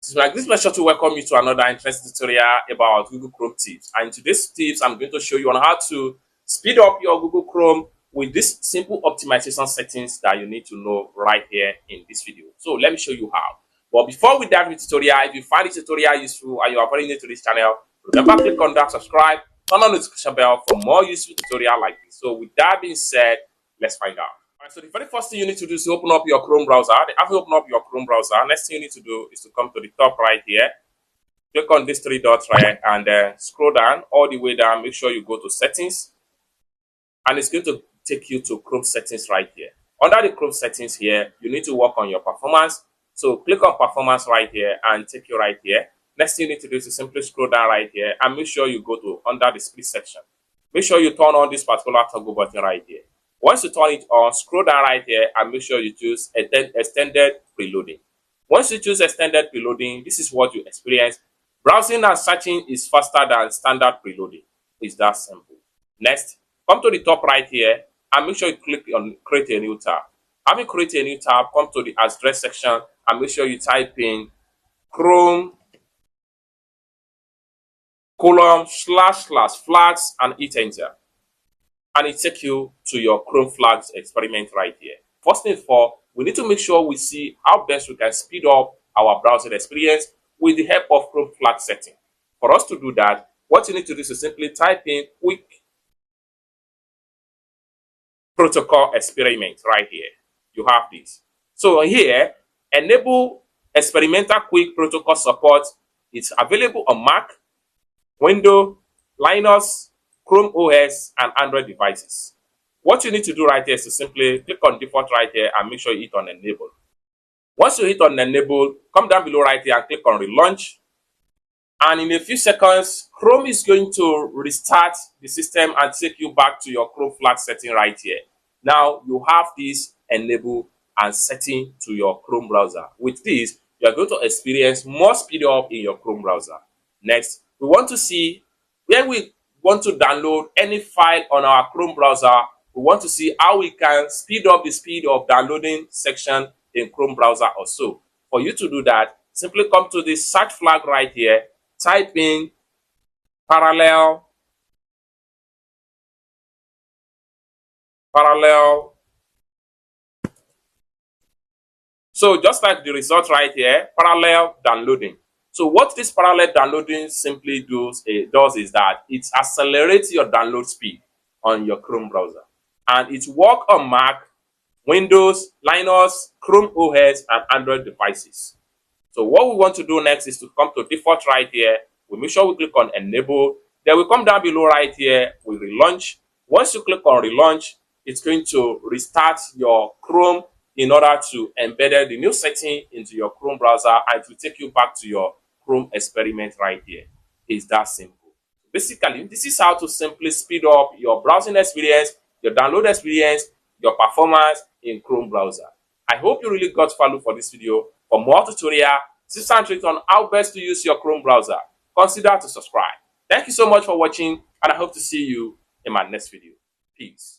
It's my great pleasure to welcome you to another interesting tutorial about Google Chrome tips. And in today's tips, I'm going to show you on how to speed up your Google Chrome with these simple optimization settings that you need to know right here in this video. So let me show you how. But before we dive into the tutorial, if you find this tutorial useful and you are very new to this channel, remember click on that subscribe, turn on the notification bell for more useful tutorial like this. So with that being said, let's find out. Alright, so the very first thing you need to do is to open up your Chrome browser. After you open up your Chrome browser, next thing you need to do is to come to the top right here, click on these three dots right, and scroll down all the way down. Make sure you go to settings, and it's going to take you to Chrome settings right here. Under the Chrome settings here, you need to work on your performance. So click on performance right here and take you right here. Next thing you need to do is to simply scroll down right here and make sure you go to under the split section. Make sure you turn on this particular toggle button right here. Once you turn it on, scroll down right here and make sure you choose extended preloading. Once you choose extended preloading, this is what you experience. Browsing and searching is faster than standard preloading. It's that simple. Next, come to the top right here and make sure you click on create a new tab. Having created a new tab, come to the address section and make sure you type in Chrome //flags and hit enter. And it takes you to your Chrome flags experiment right here. First thing for, we need to make sure we see how best we can speed up our browsing experience with the help of Chrome flag setting. For us to do that, what you need to do is simply type in quick protocol experiment right here. You have this. So here, enable experimental quick protocol support. It's available on Mac, Windows, Linux, Chrome OS, and Android devices. What you need to do right here is to simply click on default right here and make sure you hit on enable. Once you hit on enable, come down below right here and click on relaunch. And in a few seconds, Chrome is going to restart the system and take you back to your Chrome flag setting right here. Now you have this enable and setting to your Chrome browser. With this, you are going to experience more speed up in your Chrome browser. Next, we want to see when we want to download any file on our Chrome browser, we want to see how we can speed up the speed of downloading section in Chrome browser also. For you to do that, simply come to the search flag right here, type in parallel. So just like the result right here, parallel downloading. So what this parallel downloading simply does is that it accelerates your download speed on your Chrome browser. And it works on Mac, Windows, Linux, Chrome OS, and Android devices. So what we want to do next is to come to default right here. We make sure we click on enable. Then we come down below right here, we relaunch. Once you click on relaunch, it's going to restart your Chrome in order to embed the new setting into your Chrome browser, and it will take you back to your Chrome experiment right here. It's that simple. Basically, this is how to simply speed up your browsing experience, your download experience, your performance in Chrome browser. I hope you really got value for this video. For more tutorial, tips and tricks on how best to use your Chrome browser, consider to subscribe. Thank you so much for watching, and I hope to see you in my next video. Peace.